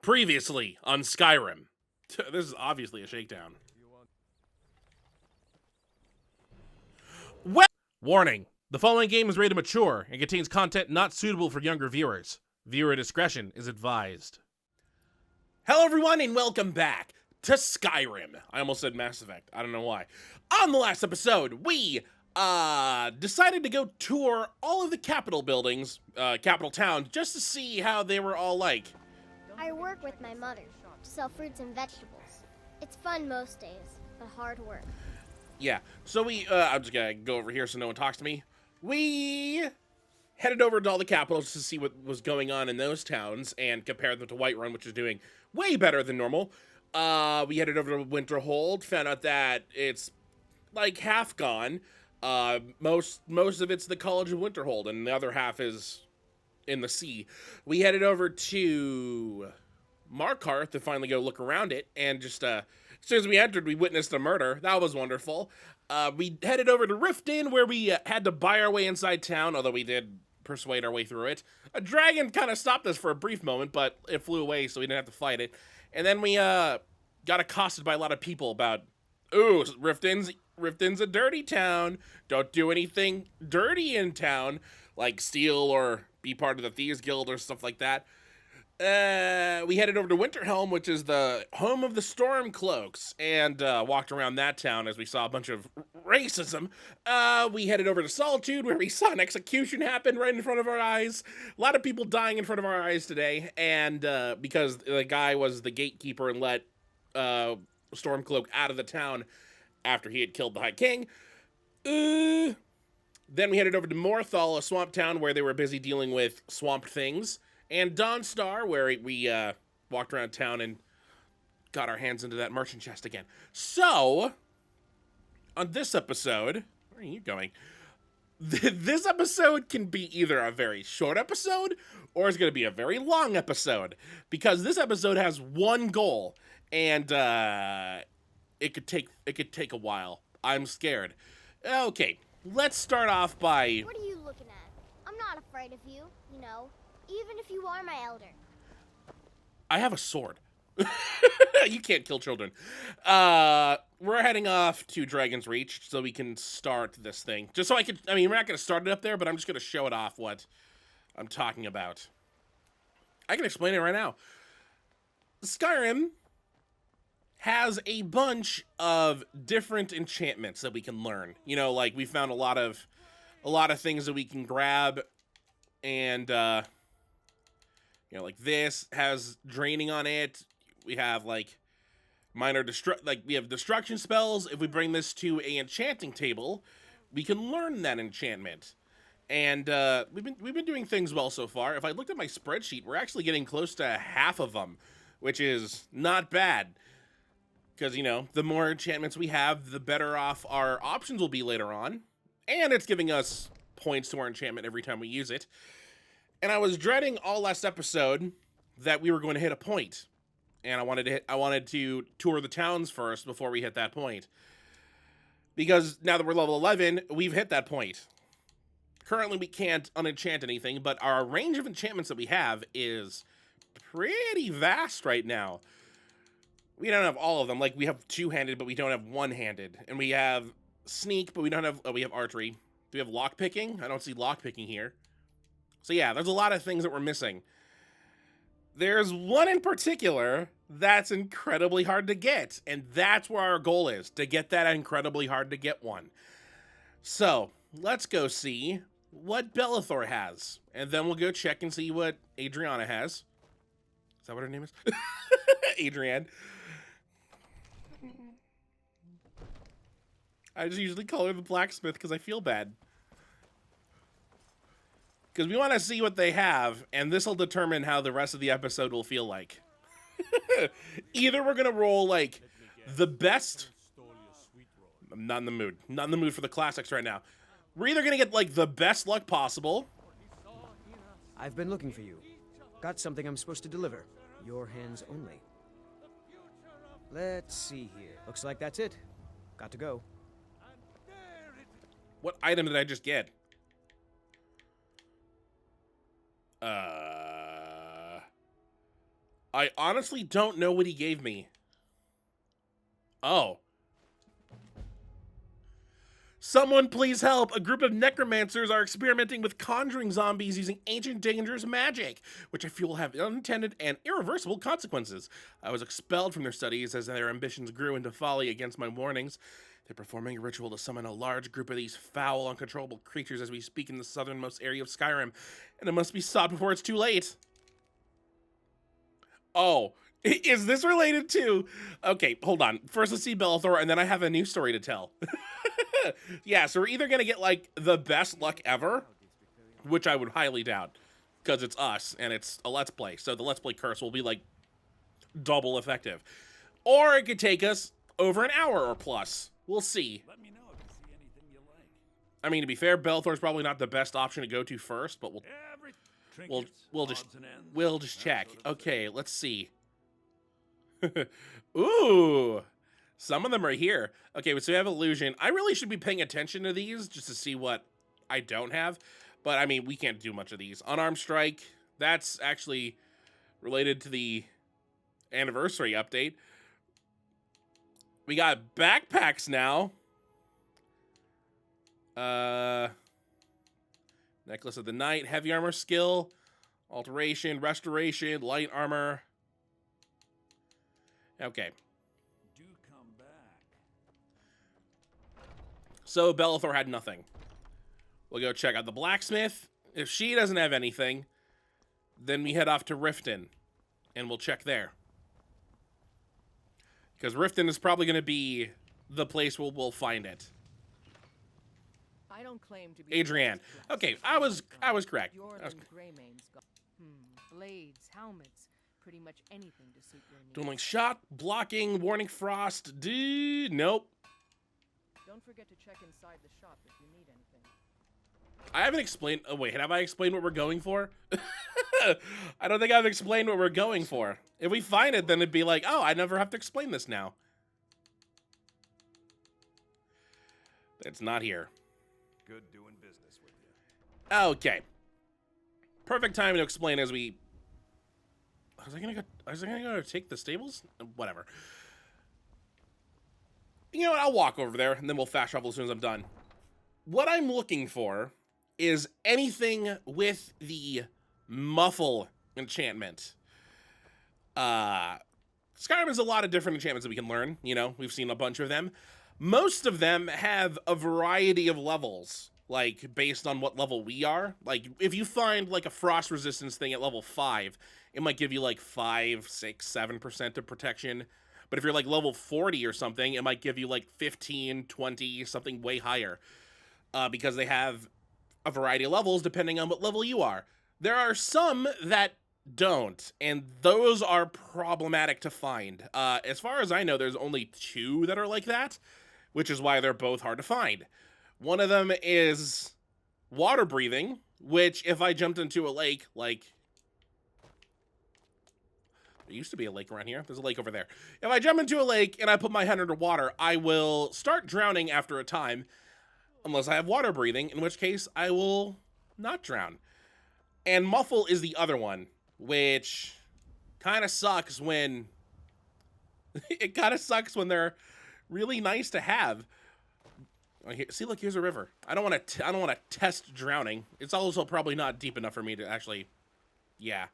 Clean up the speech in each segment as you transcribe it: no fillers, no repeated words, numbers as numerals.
Previously on Skyrim. This is obviously a shakedown. Well, warning. The following game is rated mature and contains content not suitable for younger viewers. Viewer discretion is advised. Hello everyone and welcome back to Skyrim. I almost said Mass Effect. I don't know why. On the last episode, we decided to go tour all of the capital buildings, capital towns, just to see how they were all like. I work with my mother to sell fruits and vegetables. It's fun most days, but hard work. Yeah, so I'm just gonna go over here so no one talks to me. We headed over to all the capitals to see what was going on in those towns and compare them to Whiterun, which is doing way better than normal. We headed over to Winterhold, found out that it's like half gone. Most of it's the College of Winterhold, and the other half is in the sea. We headed over to Markarth to finally go look around it, and just as soon as we entered, we witnessed a murder. That was wonderful. We headed over to Riften, where we had to buy our way inside town, although we did persuade our way through it. A dragon kind of stopped us for a brief moment, but it flew away, so we didn't have to fight it. And then we got accosted by a lot of people about, ooh, Riften's a dirty town. Don't do anything dirty in town, like steal or be part of the Thieves Guild or stuff like that. We headed over to Winterhelm, which is the home of the Stormcloaks, and walked around that town as we saw a bunch of racism. We headed over to Solitude, where we saw an execution happen right in front of our eyes. A lot of people dying in front of our eyes today, and because the guy was the gatekeeper and let Stormcloak out of the town after he had killed the High King. Then we headed over to Morthal, a swamp town where they were busy dealing with swamp things. And Dawnstar, where we walked around town and got our hands into that merchant chest again. So, on this episode, where are you going? This episode can be either a very short episode, or it's going to be a very long episode. Because this episode has one goal, and it could take a while. I'm scared. Okay, let's start off by... What are you looking at? I'm not afraid of you, you know. Even if you are my elder. I have a sword. You can't kill children. We're heading off to Dragon's Reach so we can start this thing. Just so I mean, we're not going to start it up there, but I'm just going to show it off what I'm talking about. I can explain it right now. Skyrim has a bunch of different enchantments that we can learn. You know, like we found a lot of things that we can grab, and you know, like this has draining on it. We have like minor we have destruction spells. If we bring this to a enchanting table, we can learn that enchantment. And we've been doing things well so far. If I looked at my spreadsheet, we're actually getting close to half of them, which is not bad. Because, you know, the more enchantments we have, the better off our options will be later on. And it's giving us points to our enchantment every time we use it. And I was dreading all last episode that we were going to hit a point. And I wanted to tour the towns first before we hit that point. Because now that we're level 11, we've hit that point. Currently, we can't unenchant anything, but our range of enchantments that we have is pretty vast right now. We don't have all of them. Like, we have two-handed, but we don't have one-handed. And we have sneak, but we don't have... Oh, we have archery. Do we have lockpicking? I don't see lockpicking here. So yeah, there's a lot of things that we're missing. There's one in particular that's incredibly hard to get, and that's where our goal is, to get that incredibly hard to get one. So, let's go see what Belethor has, and then we'll go check and see what Adriana has. Is that what her name is? Adrienne. I just usually call her the blacksmith because I feel bad. Because we want to see what they have, and this will determine how the rest of the episode will feel like. Either we're going to roll, like, the best... I'm not in the mood. Not in the mood for the classics right now. We're either going to get, like, the best luck possible. I've been looking for you. Got something I'm supposed to deliver. Your hands only. Let's see here. Looks like that's it. Got to go. What item did I just get? I honestly don't know what he gave me. Oh. Someone please help! A group of necromancers are experimenting with conjuring zombies using ancient dangerous magic, which I feel will have unintended and irreversible consequences. I was expelled from their studies as their ambitions grew into folly against my warnings. They're performing a ritual to summon a large group of these foul, uncontrollable creatures as we speak in the southernmost area of Skyrim, and it must be stopped before it's too late. Oh, is this related to... Okay, hold on. First, let's see Belethor, and then I have a new story to tell. Yeah, so we're either going to get, like, the best luck ever, which I would highly doubt, because it's us, and it's a Let's Play, so the Let's Play curse will be, like, double effective. Or it could take us over an hour or plus. We'll see. Let me know if you see anything you like. I mean, to be fair, Belethor's probably not the best option to go to first, but Every we'll trinkets, odds and ends, just that check. sort of thing. Okay, let's see. Ooh, some of them are here. Okay, so we have illusion. I really should be paying attention to these just to see what I don't have, but I mean, we can't do much of these. Unarmed strike. That's actually related to the anniversary update. We got backpacks now. Necklace of the Night, heavy armor skill, alteration, restoration, light armor. Okay. Do come back. So Belethor had nothing. We'll go check out the blacksmith. If she doesn't have anything, then we head off to Riften, and we'll check there. Because Riften is probably going to be the place where we'll find it. I don't claim to be Adrienne. Okay, I was correct. Greymane's got blades, helmets, pretty much anything to suit your needs. Dueling shot, blocking, warning frost. Nope. Don't forget to check inside the shop if you need anything. I haven't explained. Oh wait, have I explained what we're going for? I don't think I've explained what we're going for. If we find it, then it'd be like, oh, I never have to explain this now. It's not here. Good doing business with you. Okay. Perfect time to explain as we... Was I gonna go take the stables? Whatever. You know what? I'll walk over there, and then we'll fast travel as soon as I'm done. What I'm looking for is anything with the Muffle enchantment. Skyrim has a lot of different enchantments that we can learn. You know, we've seen a bunch of them. Most of them have a variety of levels, like, based on what level we are. Like, if you find, like, a frost resistance thing at level 5, it might give you, like, 5, 6, 7% of protection. But if you're, like, level 40 or something, it might give you, like, 15, 20, something way higher. Because they have a variety of levels depending on what level you are. There are some that don't, and those are problematic to find. As far as I know, there's only 2 that are like that, which is why they're both hard to find. One of them is water breathing, which if I jumped into a lake, like... There used to be a lake around here. There's a lake over there. If I jump into a lake and I put my head under water, I will start drowning after a time, unless I have water breathing, in which case I will not drown. And Muffle is the other one, which kind of sucks when... It kind of sucks when they're really nice to have. See, look, here's a river. I don't want to test drowning. It's also probably not deep enough for me to actually... Yeah.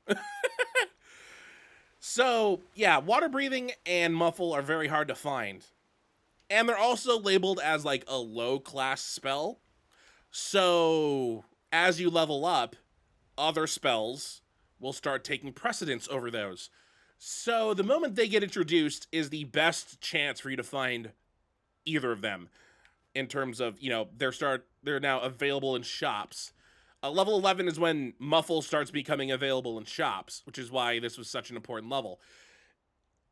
So, yeah, water breathing and Muffle are very hard to find. And they're also labeled as, like, a low-class spell. So, as you level up, other spells will start taking precedence over those. So, the moment they get introduced is the best chance for you to find either of them. In terms of, you know, they're now available in shops. Level 11 is when Muffle starts becoming available in shops, which is why this was such an important level.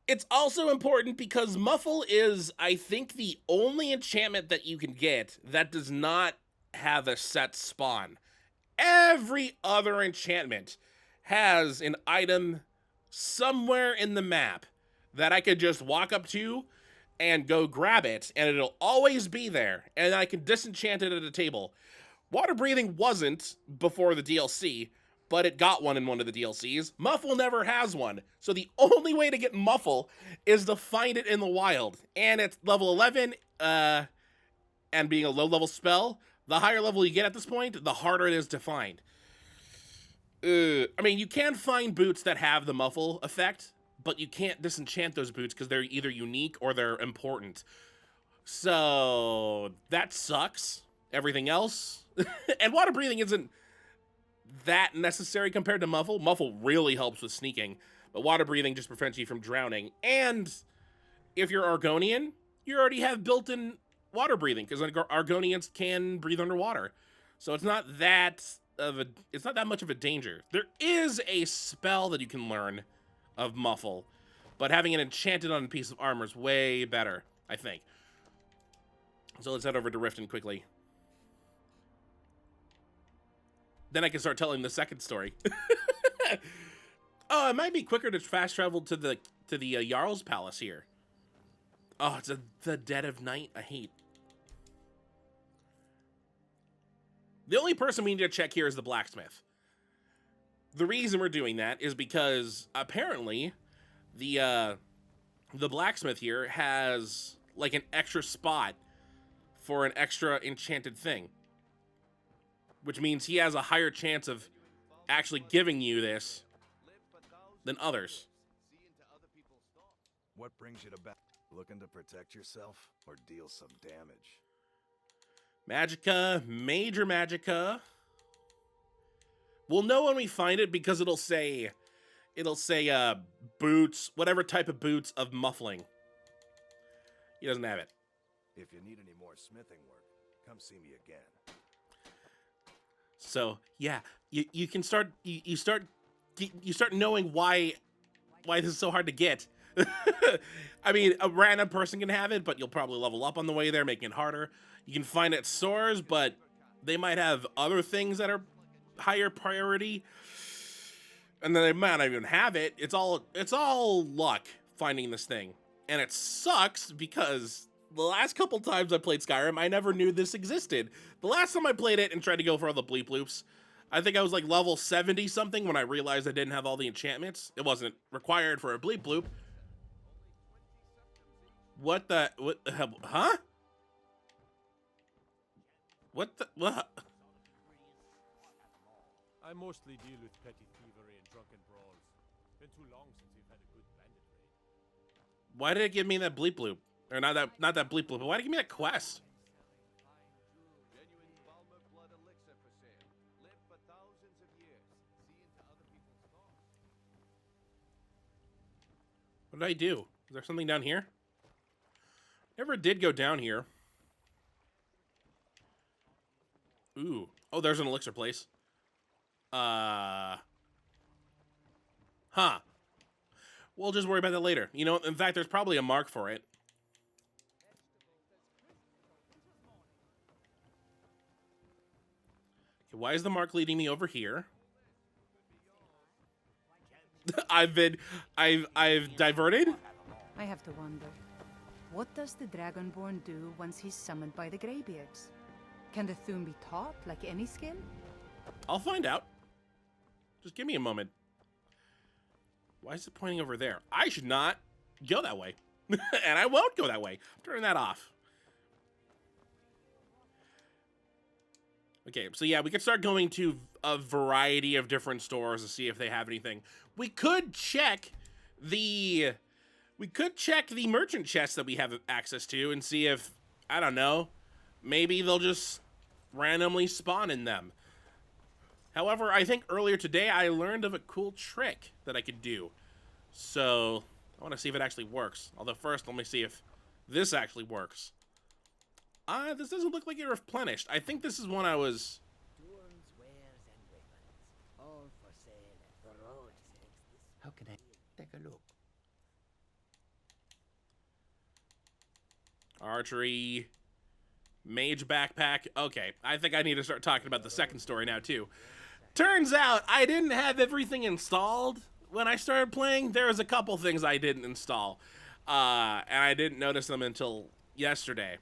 It's also important because Muffle is, I think, the only enchantment that you can get that does not have a set spawn. Every other enchantment has an item somewhere in the map that I could just walk up to and go grab it, and it'll always be there, and I can disenchant it at a table. Water breathing wasn't before the DLC, but it got one in one of the DLCs. Muffle never has one, so the only way to get Muffle is to find it in the wild. And it's level 11, and being a low-level spell, the higher level you get at this point, the harder it is to find. I mean, you can find boots that have the Muffle effect, but you can't disenchant those boots because they're either unique or they're important. So that sucks. Everything else, and water breathing isn't that necessary compared to Muffle. Muffle really helps with sneaking, but water breathing just prevents you from drowning. And if you're Argonian, you already have built-in water breathing because Argonians can breathe underwater. So it's not that much of a danger. There is a spell that you can learn of Muffle, but having it enchanted on a piece of armor is way better, I think. So let's head over to Riften quickly. Then I can start telling the second story. Oh, it might be quicker to fast travel to the Jarl's Palace here. Oh, it's the dead of night. I hate. The only person we need to check here is the blacksmith. The reason we're doing that is because apparently the blacksmith here has like an extra spot for an extra enchanted thing, which means he has a higher chance of actually giving you this than others. What brings you to battle? Looking to protect yourself or deal some damage? Magicka, major Magicka. We'll know when we find it because it'll say boots, whatever type of boots of muffling. He doesn't have it. If you need any more smithing work, come see me again. So yeah, you can start you start knowing why this is so hard to get. I mean, a random person can have it, but you'll probably level up on the way there, making it harder. You can find it at stores, but they might have other things that are higher priority, and then they might not even have it. It's all luck finding this thing, and it sucks because the last couple times I played Skyrim, I never knew this existed. The last time I played it and tried to go for all the bleep loops, I think I was like level 70 something when I realized I didn't have all the enchantments. It wasn't required for a bleep loop. What? Huh? What? I mostly deal with petty thievery and drunken brawls. Been too long since we've had a good bandit raid. Why did it give me that bleep loop? Or not that bleep loop, but why did it give me that quest? Genuine Balmer blood elixir for sale. Live for thousands of years. See into other people's thoughts. What did I do? Is there something down here? Never did go down here. Ooh. Oh, there's an elixir place. Huh. We'll just worry about that later. You know, in fact, there's probably a mark for it. Okay, why is the mark leading me over here? I've diverted? I have to wonder. What does the Dragonborn do once he's summoned by the Greybeards? Can the Thune be taught like any skill? I'll find out. Just give me a moment. Why is it pointing over there? I should not go that way. And I won't go that way. I'm turning that off. Okay, so yeah, we could start going to a variety of different stores to see if they have anything. We could check the merchant chest that we have access to and see if, I don't know, maybe they'll just randomly spawn in them. However, I think earlier today I learned of a cool trick that I could do. So, I want to see if it actually works. Although first, let me see if this actually works. This doesn't look like it replenished. I think this is one I was... Tools, wares, and weapons, all for sale at the road's edge. How can I take a look? Archery, mage backpack. Okay, I think I need to start talking about the second story now too. Turns out I didn't have everything installed when I started playing. There was a couple things I didn't install, and I didn't notice them until yesterday,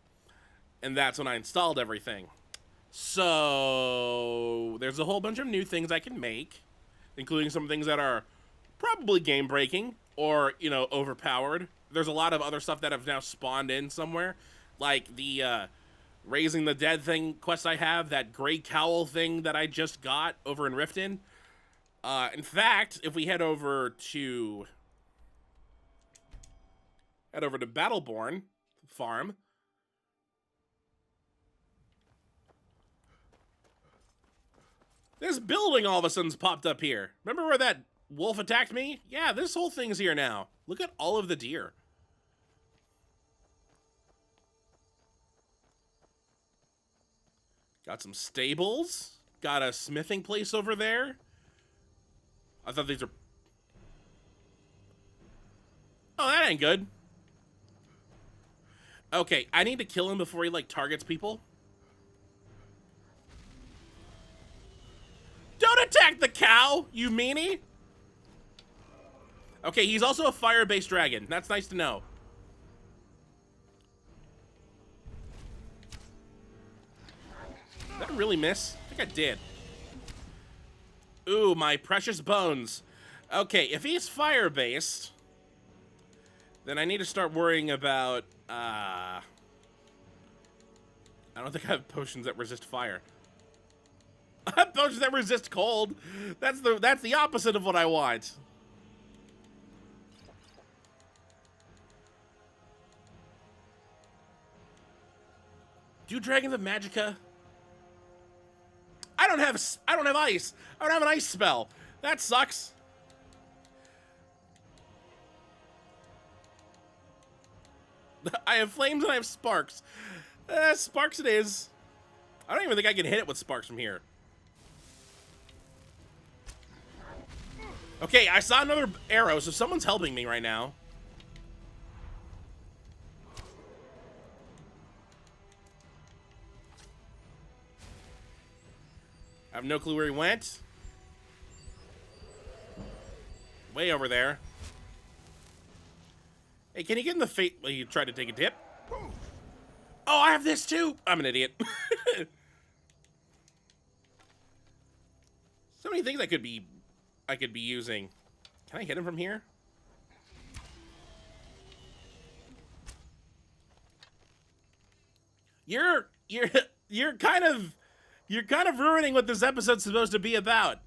and that's when I installed everything. So there's a whole bunch of new things I can make. including some things that are probably game-breaking or, you know, overpowered. There's a lot of other stuff that have now spawned in somewhere, like the Raising the Dead thing quest I have, that Gray Cowl thing that I just got over in Riften. In fact, if we head over to Battleborn Farm, this building all of a sudden's popped up here. Remember where that wolf attacked me? Yeah, this whole thing's here now. Look at all of the deer. Got some stables. Got a smithing place over there. I thought these are... Oh, that ain't good. Okay, I need to kill him before he, like, targets people. Don't attack the cow, you meanie! Okay, he's also a fire-based dragon. That's nice to know. Did that really miss? I think I did. Ooh, my precious bones. Okay, if he's fire-based, then I need to start worrying about, I don't think I have potions that resist fire. I have potions that resist cold. That's the opposite of what I want. Do dragons have magicka? I don't have ice. I don't have an ice spell. That sucks. I have flames and I have sparks. Sparks it is. I don't even think I can hit it with sparks from here. Okay, I saw another arrow, so someone's helping me right now. I have no clue where he went. Way over there. Hey, can you get in the fate? Well, you tried to take a dip. Oh, I have this too. I'm an idiot. So many things I could be using. Can I hit him from here? You're kind of ruining what this episode's supposed to be about.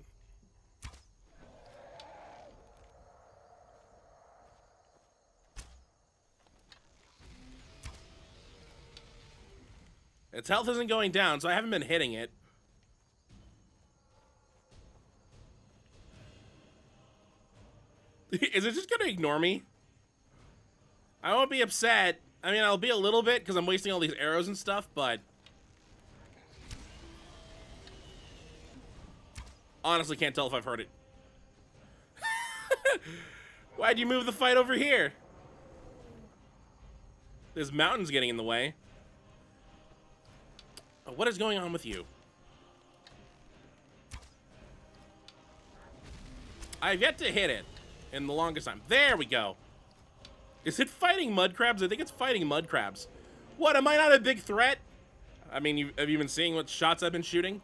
Its health isn't going down, so I haven't been hitting it. Is it just gonna ignore me? I won't be upset. I mean, I'll be a little bit because I'm wasting all these arrows and stuff, but honestly can't tell if I've heard it. Why'd you move the fight over here? This mountain's getting in the way. Oh, what is going on with you? I've yet to hit it in the longest time. There we go. Is it fighting mud crabs? I think it's fighting mud crabs. What, am I not a big threat? I mean, have you been seeing what shots I've been shooting?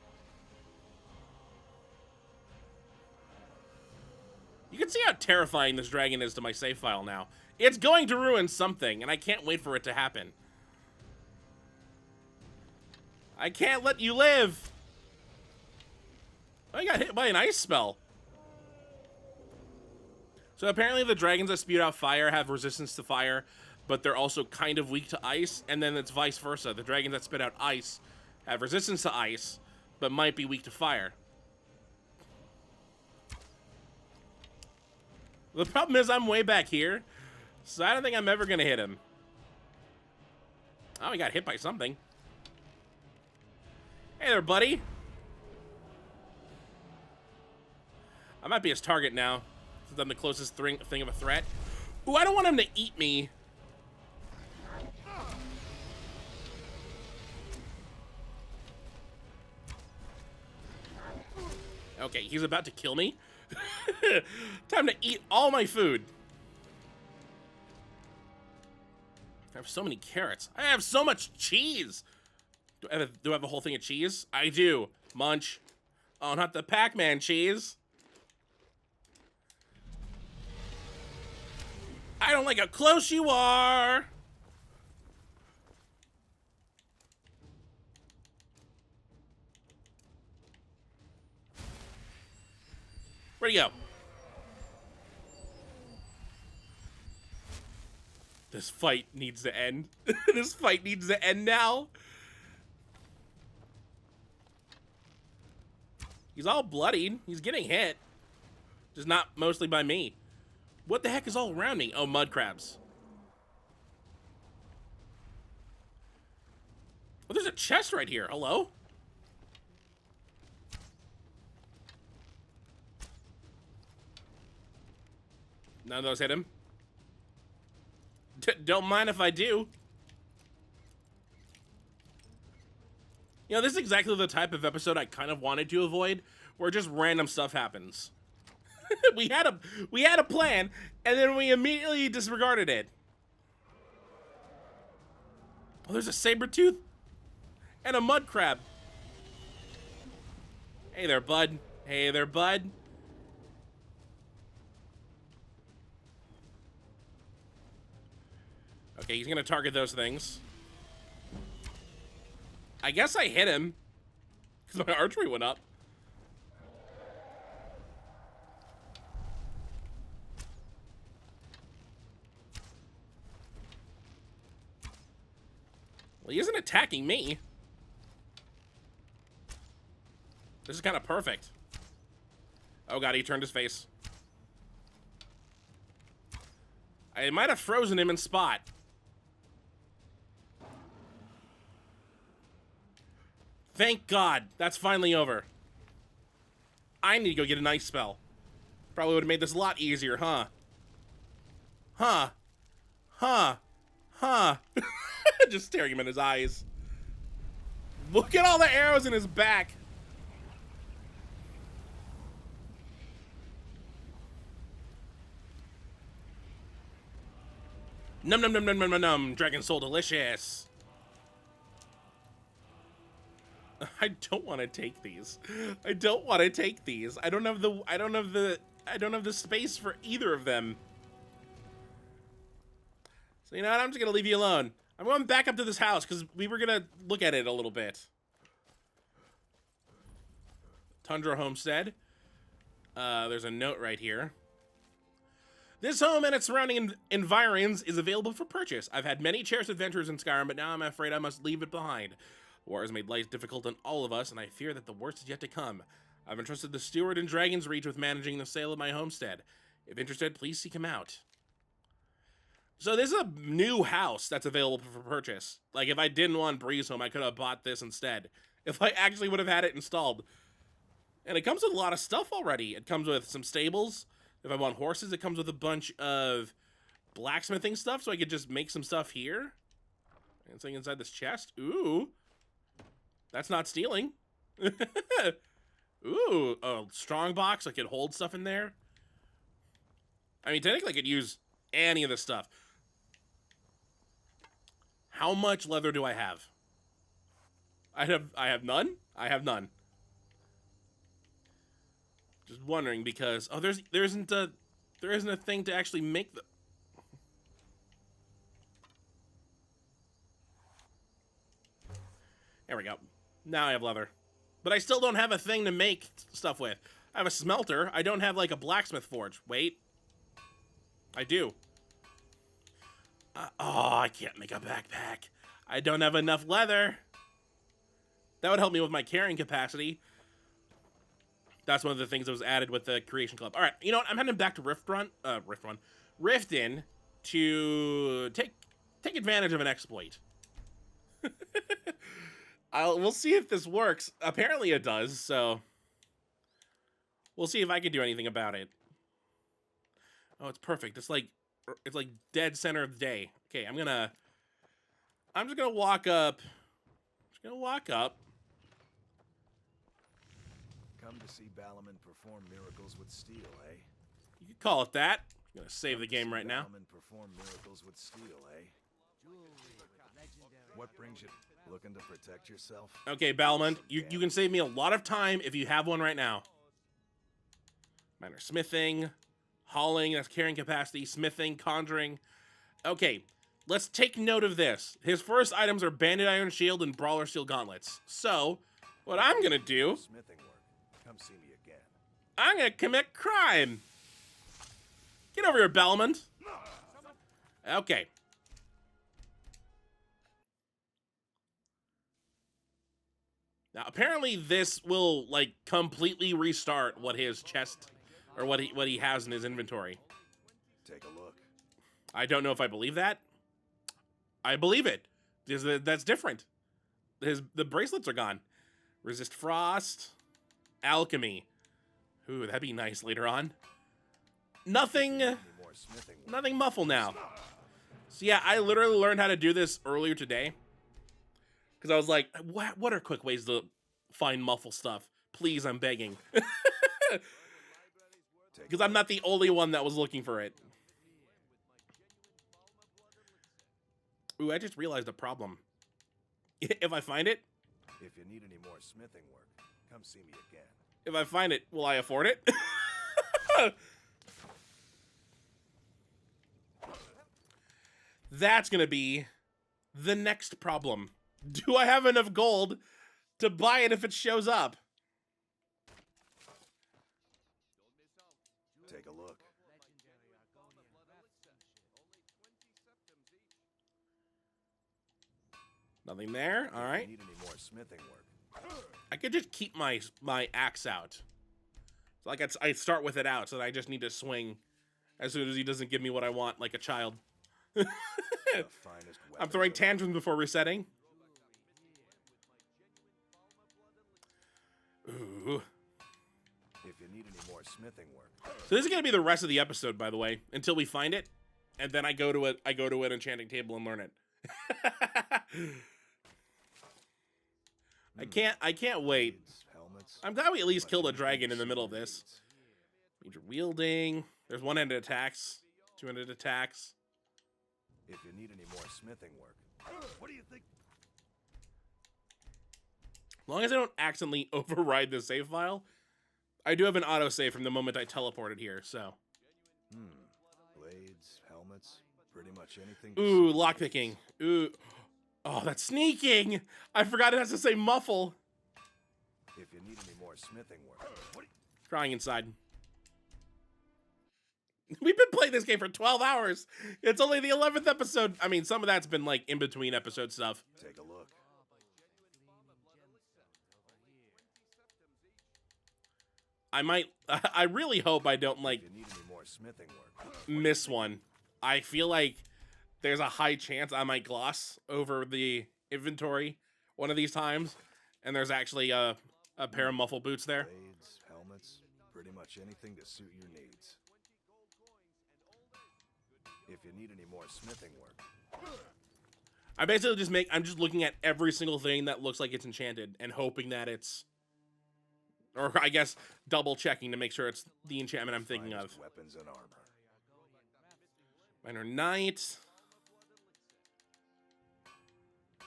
You can see how terrifying this dragon is to my save file now. It's going to ruin something, and I can't wait for it to happen. I can't let you live. I got hit by an ice spell. So apparently the dragons that spew out fire have resistance to fire, but they're also kind of weak to ice, and then it's vice versa. The dragons that spit out ice have resistance to ice, but might be weak to fire. The problem is I'm way back here, so I don't think I'm ever going to hit him. Oh, he got hit by something. Hey there, buddy. I might be his target now, since I'm the closest thing of a threat. Ooh, I don't want him to eat me. Okay, he's about to kill me. Time to eat all my food. I have so many carrots. I have so much cheese. Do I have a whole thing of cheese? I do. Munch. Oh, not the Pac-Man cheese. I don't like how close you are. Where'd he go? This fight needs to end. This fight needs to end now. He's all bloodied. He's getting hit. Just not mostly by me. What the heck is all around me? Oh, mud crabs. Oh, there's a chest right here. Hello? None of those hit him. Don't mind if I do. You know, this is exactly the type of episode I kind of wanted to avoid, where just random stuff happens. we had a plan, and then we immediately disregarded it. Oh, there's a saber tooth and a mud crab. Hey there, bud. Hey there, bud. Okay, he's gonna target those things. I guess I hit him because my archery went up. Well, he isn't attacking me. This is kind of perfect. Oh god, he turned his face. I might have frozen him in spot. Thank God, that's finally over. I need to go get a nice spell. Probably would have made this a lot easier, huh? Huh? Huh? Huh? Just staring him in his eyes. Look at all the arrows in his back. Num num num num num num num. Dragon soul delicious. I don't want to take these. I don't want to take these. I don't have the space for either of them. So you know what? I'm just gonna leave you alone. I'm going back up to this house because we were gonna look at it a little bit. Tundra Homestead. There's a note right here. This home and its surrounding environs is available for purchase. I've had many cherished adventures in Skyrim, but now I'm afraid I must leave it behind. War has made life difficult on all of us, and I fear that the worst is yet to come. I've entrusted the steward in Dragon's Reach with managing the sale of my homestead. If interested, please seek him out. So this is a new house that's available for purchase. Like, if I didn't want Breeze Home, I could have bought this instead. If I actually would have had it installed. And it comes with a lot of stuff already. It comes with some stables. If I want horses, it comes with a bunch of blacksmithing stuff, so I could just make some stuff here. And something inside this chest. Ooh. That's not stealing. Ooh, a strong box. I could hold stuff in there. I mean, technically I could use any of this stuff. How much leather do I have? I have none? I have none. Just wondering because there isn't a thing to actually make the. There we go. Now I have leather. But I still don't have a thing to make stuff with. I have a smelter. I don't have, like, a blacksmith forge. Wait. I do. Oh, I can't make a backpack. I don't have enough leather. That would help me with my carrying capacity. That's one of the things that was added with the Creation Club. All right, you know what? I'm heading back to Riften to take advantage of an exploit. We'll see if this works. Apparently it does, so we'll see if I can do anything about it. Oh, it's perfect. It's like dead center of the day. Okay, I'm just gonna walk up. Come to see Balaman perform miracles with steel, eh? You could call it that. I'm gonna save the game right now. Balaman perform miracles with steel, eh? What brings you? Looking to protect yourself? Okay, Balmond, you can save me a lot of time if you have one right now. Minor smithing, Hauling, that's carrying capacity. Smithing, conjuring. Okay, let's take note of this. His first items are Bandit Iron Shield and Brawler Steel Gauntlets. So, what I'm gonna do, Smithing work. Come see me again. I'm gonna commit crime. Get over here, Belmont. Okay. Now, apparently this will, like, completely restart what his chest, or what he has in his inventory. Take a look. I don't know if I believe that. I believe it. That's different. The bracelets are gone. Resist frost. Alchemy. Ooh, that'd be nice later on. Nothing Any more smithing work? nothing muffle now. So yeah, I literally learned how to do this earlier today. Because I was like, what are quick ways to find muffle stuff? Please, I'm begging. Because I'm not the only one that was looking for it. Ooh, I just realized a problem. If I find it, If you need any more smithing work, come see me again. if I find it, will I afford it? That's gonna be the next problem. Do I have enough gold to buy it if it shows up? Take a look. Nothing there. All If right. you need any more smithing work? I could just keep my axe out. So like I start with it out, so that I just need to swing as soon as he doesn't give me what I want, like a child. The finest I'm weapons throwing in tantrums before resetting. Ooh. If you need any more smithing work, So this is gonna be the rest of the episode, by the way, until we find it, and then I go to it. I go to an enchanting table and learn it. I can't wait. blades, helmets. I'm glad we at least much killed a anything dragon to in the suit middle of your this. needs. Major wielding. There's one-handed attacks, two-handed attacks. If you need any more smithing work, what do you think? As long as I don't accidentally override the save file, I do have an autosave from the moment I teleported here, so. Blades, helmets, pretty much anything. to Ooh, suit your lockpicking. needs. Ooh. Oh, that's sneaking! I forgot it has to say muffle. If you need any more smithing work, what do Crying inside. We've been playing this game for 12 hours. It's only the 11th episode. I mean, some of that's been like in between episode stuff. you take a look? I really hope I don't like If you need any more smithing work, miss one. I feel like there's a high chance I might gloss over the inventory one of these times, and there's actually a pair of muffle boots there. blades, helmets, pretty much anything to suit your needs. If you need any more smithing work, I basically I'm just looking at every single thing that looks like it's enchanted and hoping that it's, or I guess double checking to make sure it's the enchantment I'm thinking of. finest weapons and armor. Minor Knight.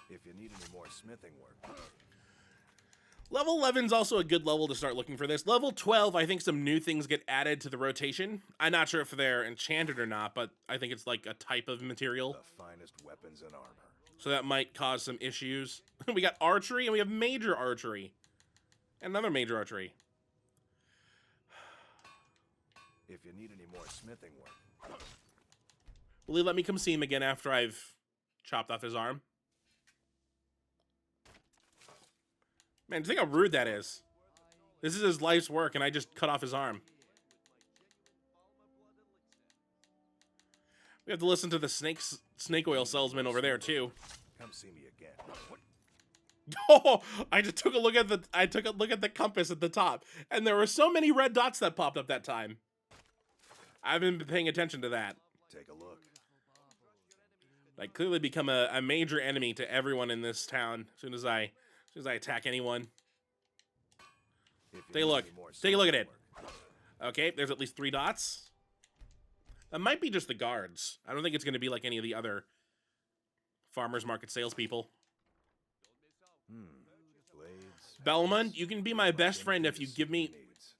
If you need any more smithing work, Level 11 is also a good level to start looking for this. Level 12, I think some new things get added to the rotation. I'm not sure if they're enchanted or not, but I think it's like a type of material. the finest weapons and armor. So that might cause some issues. We got archery and we have major archery. And another major archery. If you need any more smithing work, Will he let me come see him again after I've chopped off his arm? Man, think how rude that is. This is his life's work, and I just cut off his arm. We have to listen to the snake oil salesman over there too. come see me again. What? Oh, I just took a look at the compass at the top, and there were so many red dots that popped up that time. I haven't been paying attention to that. Take a look. I clearly become a major enemy to everyone in this town as soon as I attack anyone. If you Take a need look. any more Take a look at smithing it. work, Okay, there's at least 3 dots. That might be just the guards. I don't think it's going to be like any of the other farmers market salespeople. blades, Belmont, helmets, you can be my pretty much best friend if anything you to give suit me... your needs.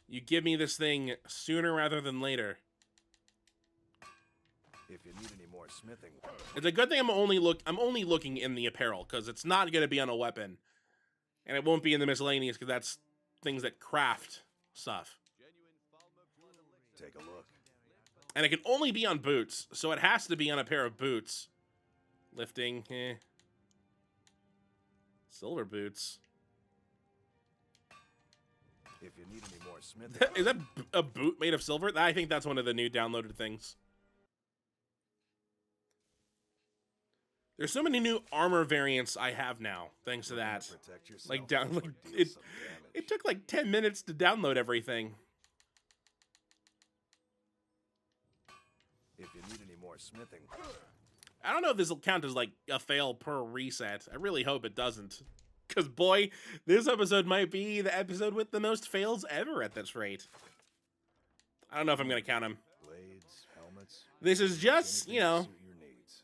You give me this thing sooner rather than later. If you need any more smithing, It's a good thing I'm only looking in the apparel, because it's not going to be on a weapon. And it won't be in the miscellaneous, because that's things that craft stuff. take a look. And it can only be on boots, so it has to be on a pair of boots. Lifting, Silver boots. If you need any more smithing, Is that a boot made of silver? I think that's one of the new downloaded things. There's so many new armor variants I have now, thanks to that. protect yourself Like down, or like deal it. some damage. It took like 10 minutes to download everything. If you need any more smithing, I don't know if this will count as like a fail per reset. I really hope it doesn't. Because boy, this episode might be the episode with the most fails ever at this rate. I don't know if I'm going to count them. blades, helmets, This is just, anything you to know, suit your needs.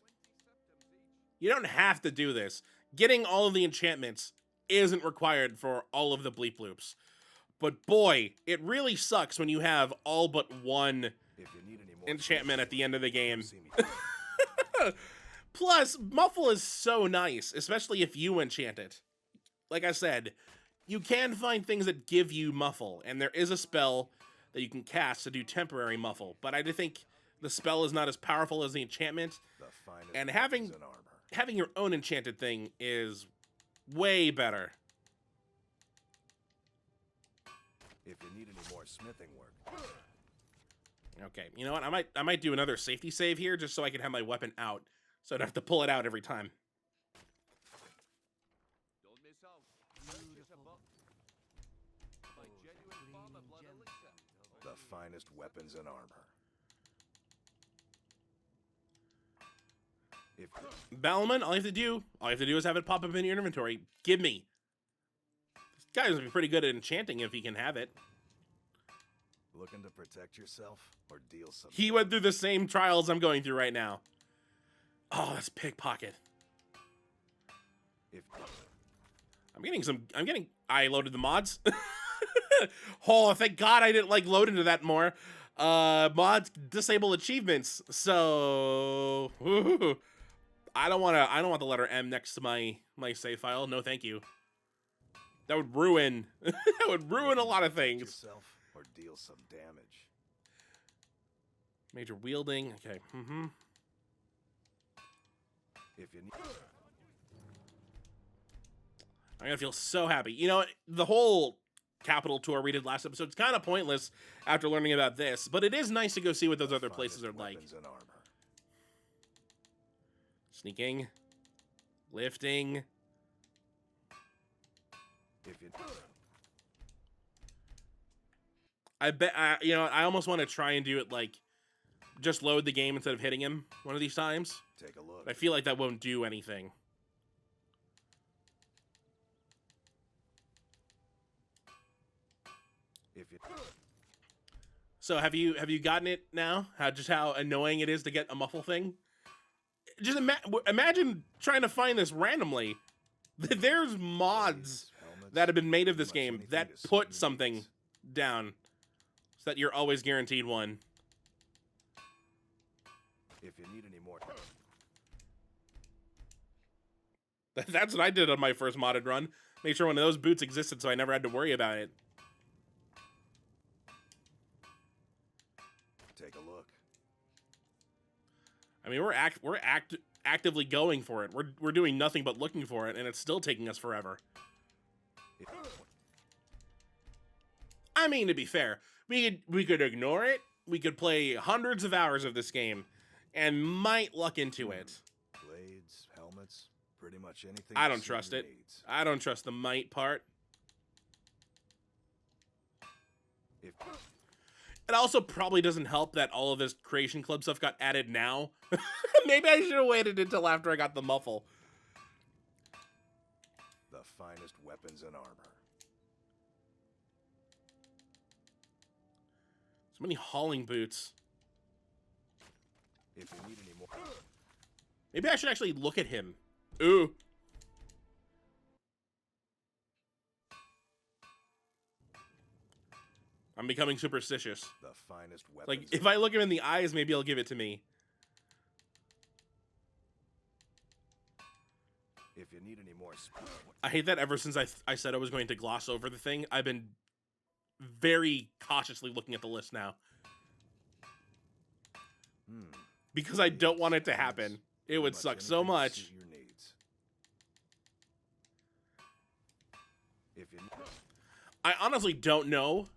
you don't have to do this. Getting all of the enchantments isn't required for all of the bleep loops. But boy, it really sucks when you have all but one If you need any more enchantment at the end of the game. see me. Plus, Muffle is so nice, especially if you enchant it. Like I said, you can find things that give you Muffle, and there is a spell that you can cast to do temporary Muffle, but I do think the spell is not as powerful as the enchantment, The finest and weapons and armor. having your own enchanted thing is way better. If you need any more smithing work, Okay, you know what? I might do another safety save here just so I can have my weapon out, so I don't have to pull it out every time. don't miss out. Purchase a book. My genuine farmer blood elixir. The finest weapons and armor. If Balman, all you have to do is have it pop up in your inventory. Give me. This guy's gonna be pretty good at enchanting if he can have it. looking to protect yourself or deal some He went through the same trials I'm going through right now. Oh, that's pickpocket. if I loaded the mods. Oh, thank God I didn't like load into that more. Mods disable achievements. So I don't want the letter M next to my save file. No, thank you. That would ruin that would ruin a lot of protect things. yourself or deal some damage. Major wielding. Okay. If you need I'm gonna feel so happy. You know, the whole capital tour we did last episode is kind of pointless after learning about this, but it is nice to go see what those other places are like. weapons and armor. Sneaking, lifting. If you I bet I almost want to try and do it like just load the game instead of hitting him one of these times. take a look. I feel like that won't do anything. If you So have you gotten it now? How annoying it is to get a muffle thing? Just imagine trying to find this randomly. There's mods helmets, that have been made of this pretty much game anything that to suit put your something needs. down so that you're always guaranteed one. If you need any more That's what I did on my first modded run. Made sure one of those boots existed so I never had to worry about it. take a look. I mean, we're actively going for it. We're doing nothing but looking for it, and it's still taking us forever. If, I mean, to be fair, we could ignore it. We could play hundreds of hours of this game, and might luck into it. blades, helmets, pretty much anything. I to don't suit trust your it. needs. I don't trust the might part. If It also probably doesn't help that all of this Creation Club stuff got added now. Maybe I should have waited until after I got the muffle. the finest weapons and armor. So many hauling boots. If you need any more, Maybe I should actually look at him. Ooh. I'm becoming superstitious. The finest weapons. Like, if I look him in the eyes, maybe he'll give it to me. If you need any more I hate that ever since I said I was going to gloss over the thing, I've been very cautiously looking at the list now. Because I don't want it to happen. It would suck so much. Your needs. If you I honestly don't know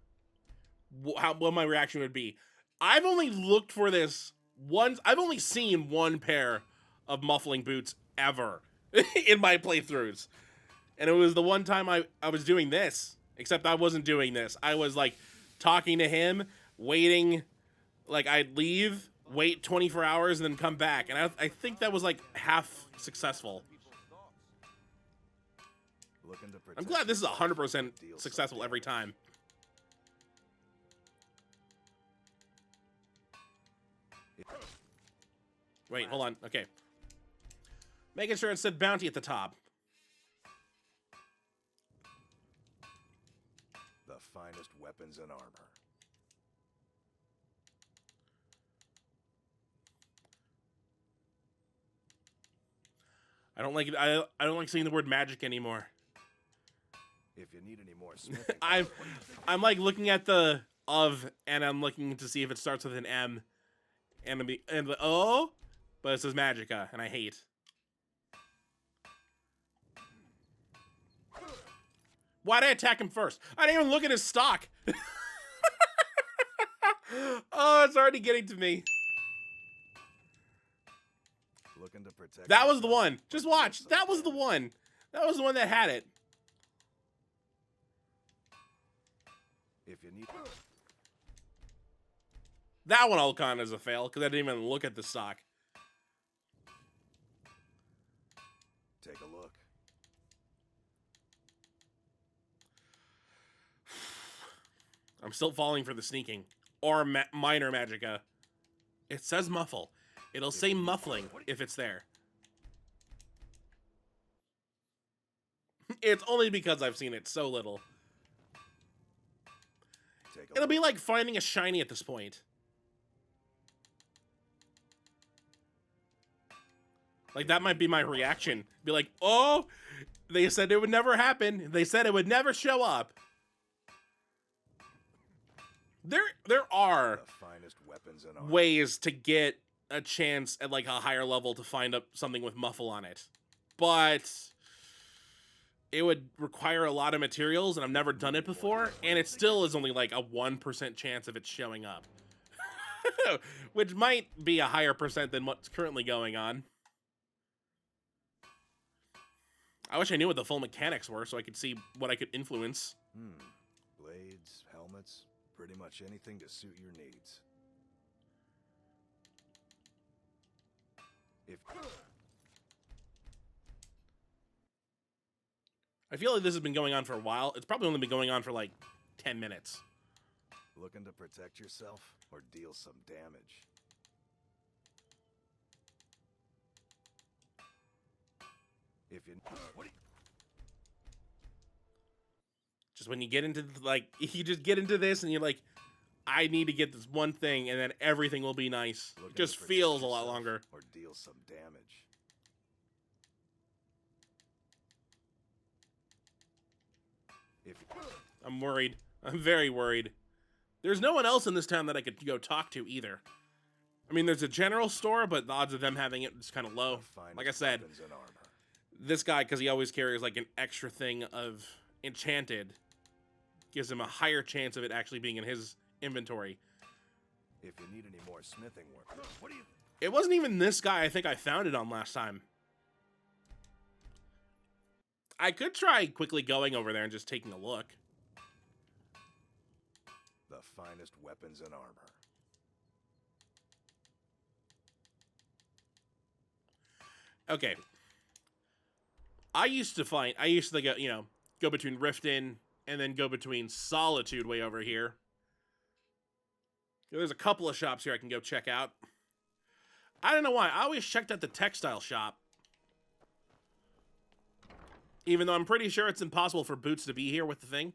what my reaction would be. I've only looked for this once. I've only seen one pair of muffling boots ever in my playthroughs. And it was the one time I was doing this. Except I wasn't doing this. I was like talking to him, waiting. Like I'd leave, wait 24 hours, and then come back. And I think that was like half successful. I'm glad this is 100% successful every time. Wait, hold on. Okay. Making sure it said bounty at the top. The finest weapons and armor. I don't like it. I don't like seeing the word magic anymore. If you need any more smithing, I'm like looking at the of, and I'm looking to see if it starts with an M, and the O, but it says Magica, and I hate. Why'd I attack him first? I didn't even look at his stock. Oh, it's already getting to me. looking to protect. That was the one. Just watch. That was the one. That was the one that had it. If you need. That one I'll count as a fail because I didn't even look at the stock. Take a look. I'm still falling for the sneaking or minor magica. It says muffle. It'll say muffling if it's there. It's only because I've seen it so little. It'll be like finding a shiny at this point. Like, that might be my reaction. Be like, oh, they said it would never happen. They said it would never show up. There are The finest weapons and armor. ways to get a chance at, like, a higher level to find up something with muffle on it. But it would require a lot of materials, and I've never done it before, and it still is only, like, a 1% chance of it showing up. Which might be a higher percent than what's currently going on. I wish I knew what the full mechanics were so I could see what I could influence. Blades, helmets, pretty much anything to suit your needs. If I feel like this has been going on for a while. It's probably only been going on for like 10 minutes. looking to protect yourself or deal some damage. If you Just when you get into, like, you just get into this and you're like, I need to get this one thing and then everything will be nice. looking It just to protect feels a lot yourself longer. or deal some damage. If I'm worried. I'm very worried. There's no one else in this town that I could go talk to either. I mean, there's a general store, but the odds of them having it is kind of low. the finest Like I said, weapons and armor. this guy, because he always carries like an extra thing of enchanted, gives him a higher chance of it actually being in his inventory. If you need any more smithing work, what do you? It wasn't even this guy I think I found it on last time. I could try quickly going over there and just taking a look. The finest weapons and armor. Okay. I used to go, go between Riften and then go between Solitude way over here. There's a couple of shops here I can go check out. I don't know why. I always checked out the textile shop. Even though I'm pretty sure it's impossible for Boots to be here with the thing.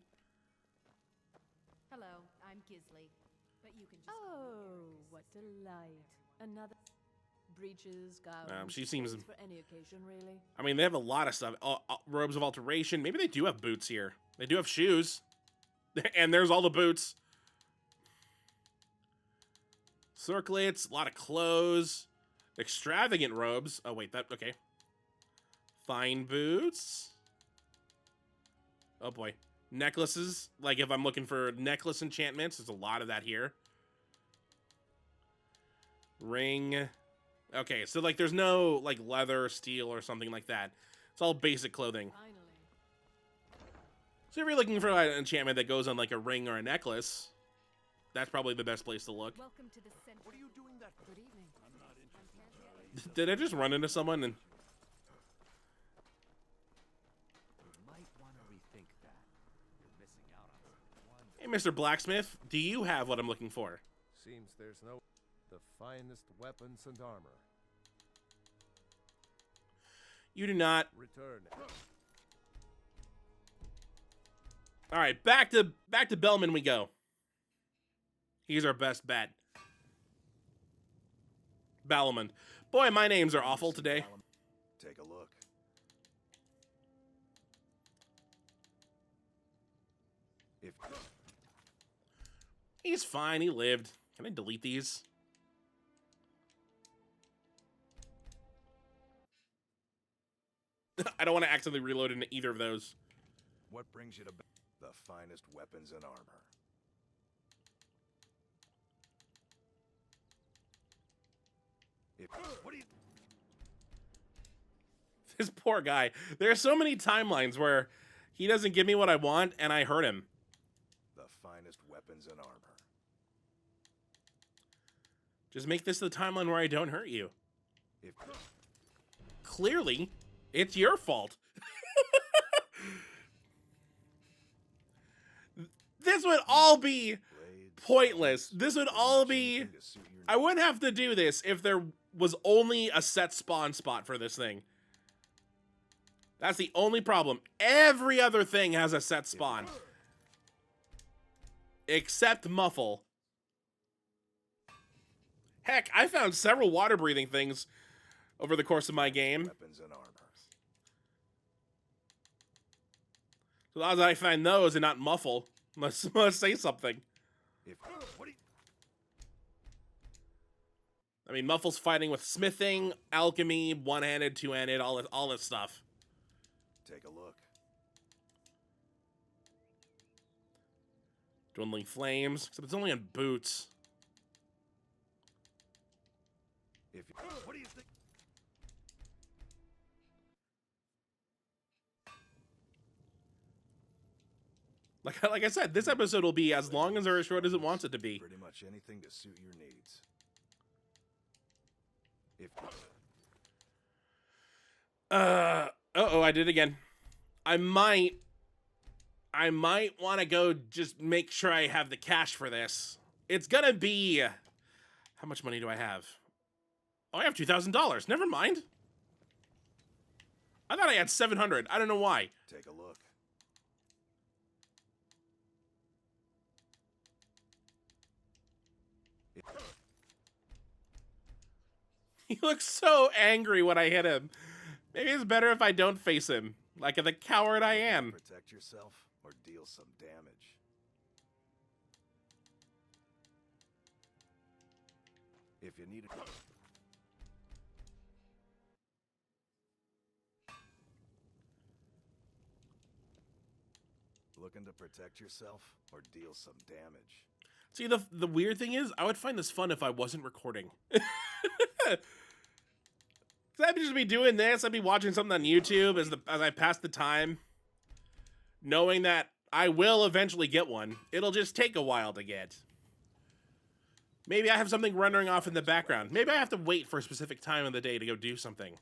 Hello, I'm Delight. Another breeches, gowns. She seems. For any occasion, really. I mean, they have a lot of stuff. Robes of alteration. Maybe they do have boots here. They do have shoes. And there's all the boots. Circlets, a lot of clothes. Extravagant robes. Oh, wait, that, okay. Fine boots. Oh, boy. Necklaces. Like, if I'm looking for necklace enchantments, there's a lot of that here. Ring. Okay, so, like, there's no, like, leather, steel, or something like that. It's all basic clothing. Finally. So if you're looking for like, an enchantment that goes on, like, a ring or a necklace, that's probably the best place to look. Welcome to the center. What are you doing that? Good evening. I'm not interested. Did I just run into someone and... You might want to rethink that. You're missing out on Hey, Mr. Blacksmith, do you have what I'm looking for? Seems there's no... The finest weapons and armor. You do not. Return. All right, back to Bellman we go. He's our best bet. Ballamond. Boy, my names are awful today. Take a look. If He's fine, he lived. Can I delete these? I don't want to accidentally reload into either of those. what brings you to the finest weapons and armor? If what do you This poor guy. There are so many timelines where he doesn't give me what I want and I hurt him. the finest weapons and armor? Just make this the timeline where I don't hurt you. If Clearly, it's your fault. This would all be pointless. This would all be... I wouldn't have to do this if there was only a set spawn spot for this thing. That's the only problem. Every other thing has a set spawn. Except Muffle. Heck, I found several water-breathing things over the course of my game. weapons and armor. So as long as I find those and not Muffle, let's say something. If what do you I mean, Muffle's fighting with smithing, alchemy, one-handed, two-handed, all this stuff. take a look? Dwindling flames, except it's only on boots. If what do you think? Like I said, this episode will be as long as or as short as it wants it to be. Pretty much anything to suit your needs. If Uh-oh, I did it again. I might want to go just make sure I have the cash for this. It's gonna be... How much money do I have? Oh, I have $2,000. Never mind. I thought I had 700. I don't know why. take a look. If He looks so angry when I hit him. Maybe it's better if I don't face him, like the coward I am. protect yourself or deal some damage. If you need it. Looking to protect yourself or deal some damage. See, the weird thing is, I would find this fun if I wasn't recording. I'd just be doing this. I'd be watching something on YouTube as I pass the time, knowing that I will eventually get one. It'll just take a while to get. Maybe I have something rendering off in the background. Maybe I have to wait for a specific time of the day to go do something.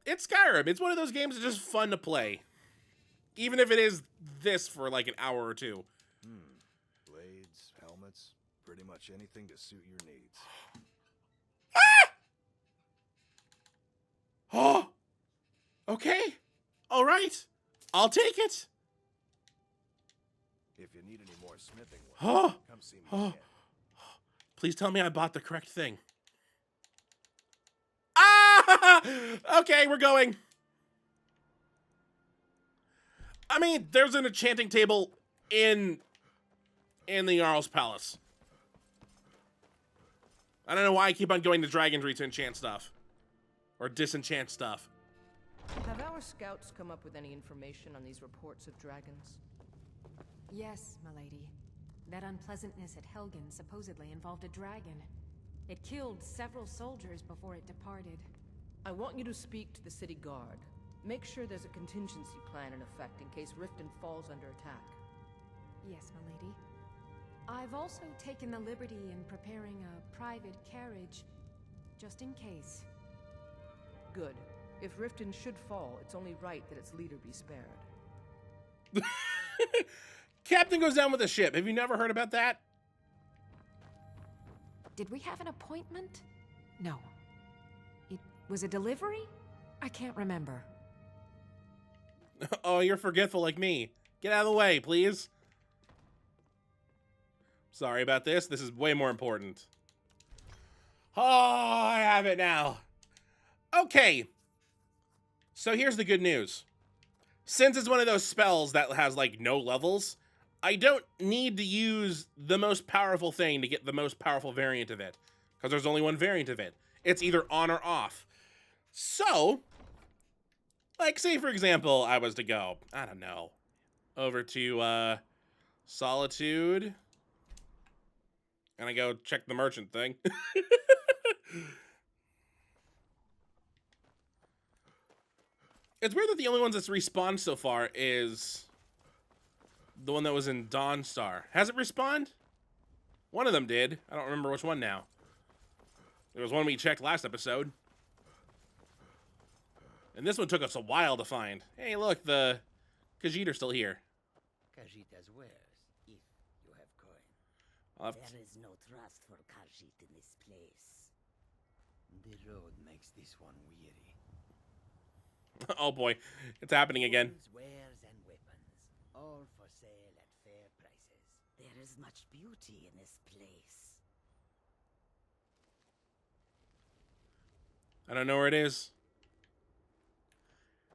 It's Skyrim. It's one of those games that's just fun to play. Even if it is this for like an hour or two. Blades, helmets, pretty much anything to suit your needs. Oh! Okay. All right. I'll take it. If you need any more smithing work, Oh, come see me oh. again. Please tell me I bought the correct thing. Ah! Okay, we're going. I mean, there's an enchanting table in the Jarl's Palace. I don't know why I keep on going to Dragonry to enchant stuff. Or disenchant stuff. Have our scouts come up with any information on these reports of dragons? Yes, milady. That unpleasantness at Helgen supposedly involved a dragon. It killed several soldiers before it departed. I want you to speak to the city guard. Make sure there's a contingency plan in effect in case Riften falls under attack. Yes, milady. I've also taken the liberty in preparing a private carriage, just in case. Good. If Riften should fall, it's only right that its leader be spared. Captain goes down with the ship. Have you never heard about that? Did we have an appointment? No. It was a delivery? I can't remember. Oh, you're forgetful like me. Get out of the way, please. Sorry about this. This is way more important. Oh, I have it now. Okay. So here's the good news. Since it's one of those spells that has, like, no levels, I don't need to use the most powerful thing to get the most powerful variant of it. Because there's only one variant of it. It's either on or off. So, like, say, for example, I was to go, I don't know, over to, Solitude. And I go check the merchant thing. It's weird that the only ones that's respawned so far is the one that was in Dawnstar. Has it respawned? One of them did. I don't remember which one now. There was one we checked last episode. And this one took us a while to find. Hey, look, the Khajiit are still here. Khajiit as wares, if you have coin. There is no trust for Khajiit in this place. The road makes this one weary. Oh boy, it's happening again. Wares and weapons, all for sale at fair prices. There is much beauty in this place. I don't know where it is.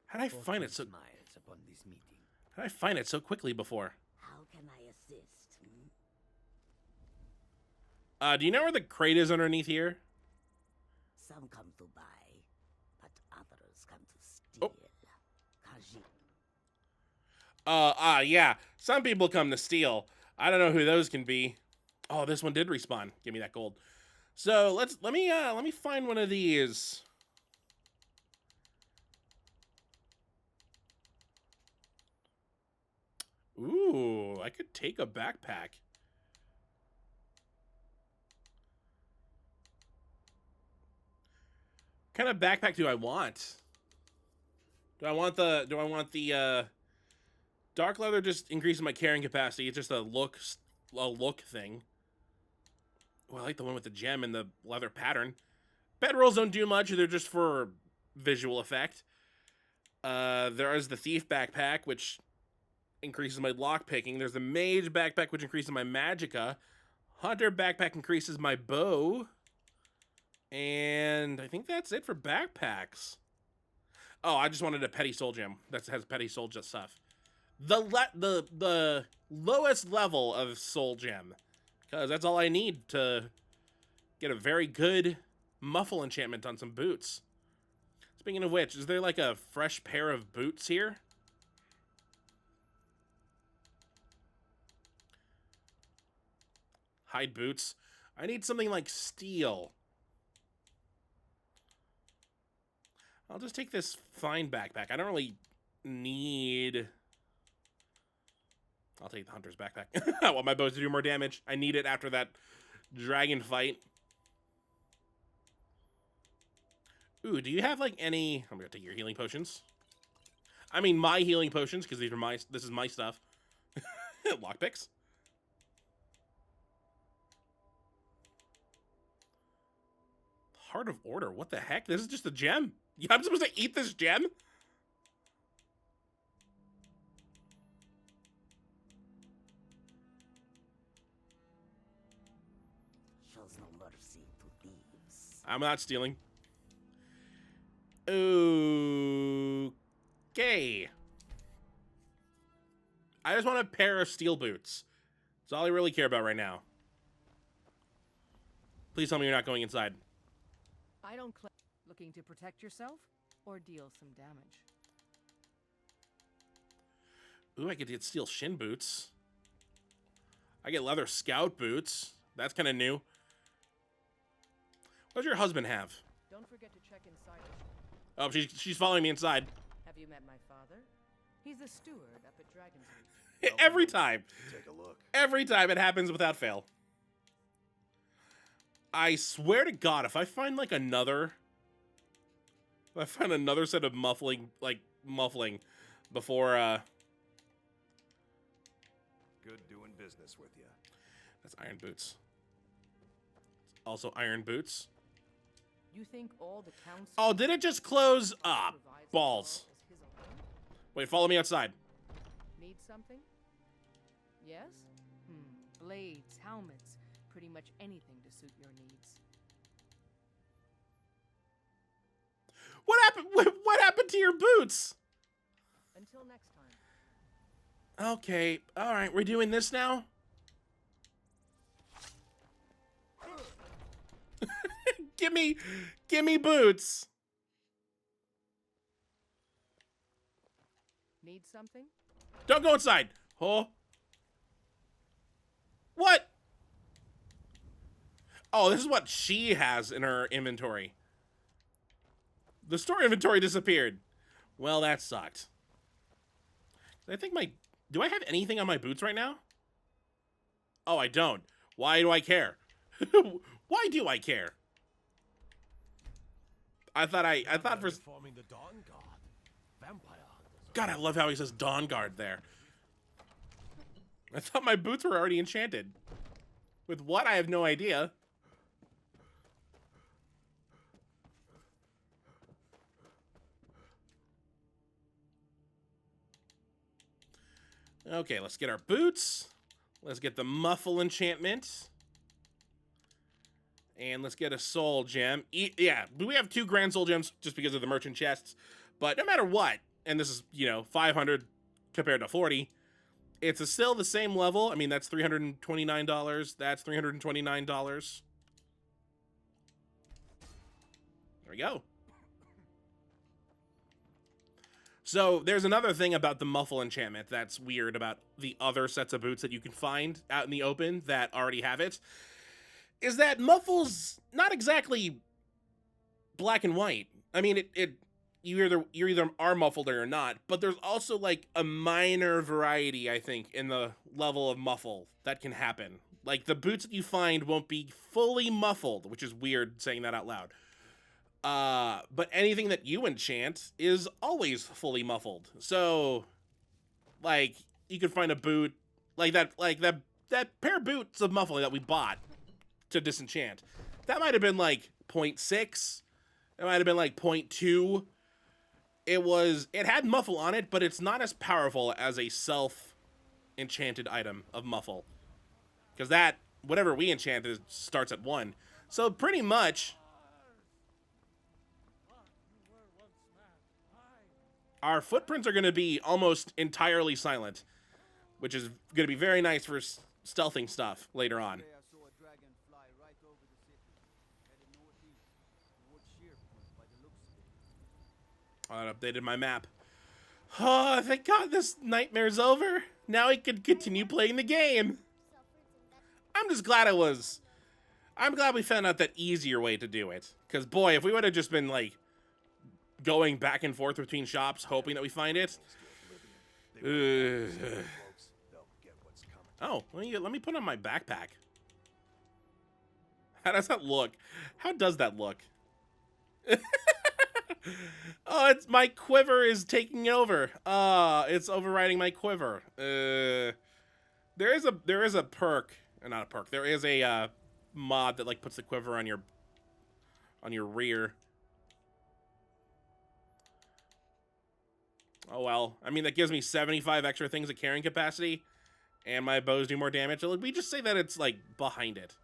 How did I find it so? Smiles upon this meeting. How did I find it so quickly before? How can I assist? Do you know where the crate is underneath here? Some come to buy, but others come to steal. Khajiit. Yeah. Some people come to steal. I don't know who those can be. Oh, this one did respawn. Give me that gold. So let me find one of these. Ooh, I could take a backpack. What kind of backpack do I want? Do I want the dark leather just increases my carrying capacity? It's just a look thing. Oh, I like the one with the gem and the leather pattern. Bedrolls don't do much. They're just for visual effect. There is the thief backpack, which increases my lockpicking. There's the mage backpack, which increases my magicka. Hunter backpack increases my bow. And I think that's it for backpacks. Oh, I just wanted a petty soul gem that has petty soul just stuff. The lowest level of soul gem, because that's all I need to get a very good muffle enchantment on some boots. Speaking of which, is there like a fresh pair of boots here? Hide boots. I need something like steel. I'll just take this fine backpack. I don't really need... I'll take the hunter's backpack. I want my bows to do more damage. I need it after that dragon fight. Ooh, do you have like any... I'm gonna take your healing potions. I mean my healing potions, because these are my... This is my stuff. Lockpicks. Heart of Order. What the heck? This is just a gem. Yeah, I'm supposed to eat this gem? shows no mercy to thieves. I'm not stealing. Okay. I just want a pair of steel boots. That's all I really care about right now. Please tell me you're not going inside. I don't claim looking to protect yourself or deal some damage. Ooh, I could get steel shin boots. I get leather scout boots. That's kind of new. What does your husband have? Don't forget to check inside. Oh, she's following me inside. Have you met my father? He's a steward up at Dragon's Reach. Every time. Take a look. Every time it happens without fail. I swear to God, if I find like another set of muffling before Good doing business with you. that's iron boots. Also iron boots. You think all the council Oh, did it just close up? Balls. Wait, follow me outside. Need something? Yes? Blades, helmets, pretty much anything to suit your needs. What happened? What happened to your boots? Until next time. Okay, all right, we're doing this now. give me boots. Need something? Don't go inside. Oh. What? Oh, this is what she has in her inventory. The store inventory disappeared. Well, that sucked. I think do I have anything on my boots right now? Oh, I don't. Why do I care? Why do I care? I thought for Forming the Dawn Guard. Vampire hunters. God, I love how he says Dawn Guard there. I thought my boots were already enchanted. With what? I have no idea. Okay, let's get our boots. Let's get the Muffle enchantment. And let's get a soul gem. Yeah, we have 2 grand soul gems just because of the merchant chests. But no matter what, and this is, 500 compared to 40, it's still the same level. I mean, that's $329. That's $329. There we go. So there's another thing about the Muffle enchantment that's weird about the other sets of boots that you can find out in the open that already have it, is that Muffle's not exactly black and white. I mean, you either are muffled or you're not, but there's also like a minor variety, I think, in the level of muffle that can happen. Like the boots that you find won't be fully muffled, which is weird saying that out loud. But anything that you enchant is always fully muffled. So, like, you could find a boot like that pair of boots of muffling that we bought to disenchant. That might have been like 0.6. It might have been like 0.2. It had muffle on it, but it's not as powerful as a self-enchanted item of muffle. Because that, whatever we enchanted, starts at 1. So pretty much, our footprints are going to be almost entirely silent, which is going to be very nice for stealthing stuff later on. I updated my map. Oh, thank God this nightmare's over. Now I can continue playing the game. I'm just glad I'm glad we found out that easier way to do it. Because, boy, if we would have just been, like, going back and forth between shops, hoping that we find it. Oh, let me put on my backpack. How does that look? How does that look? Oh, my quiver is taking over. It's overriding my quiver. There is a perk, or not a perk. There is a mod that like puts the quiver on your rear. Oh well. I mean, that gives me 75 extra things of carrying capacity, and my bows do more damage. So we just say that it's like behind it.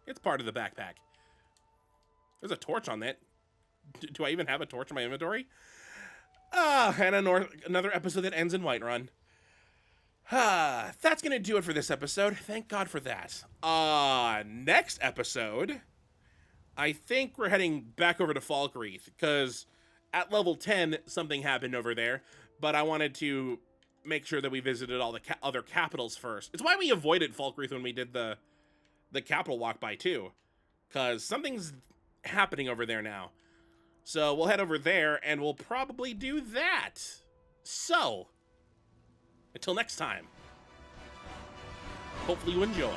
It's part of the backpack. There's a torch on that. Do I even have a torch in my inventory? And another episode that ends in Whiterun. That's going to do it for this episode. Thank God for that. Next episode, I think we're heading back over to Falkreath, because at level 10, something happened over there, but I wanted to make sure that we visited all the other capitals first. It's why we avoided Falkreath when we did the capital walk by too, because something's happening over there now. So we'll head over there, and we'll probably do that. So, until next time, hopefully you enjoy.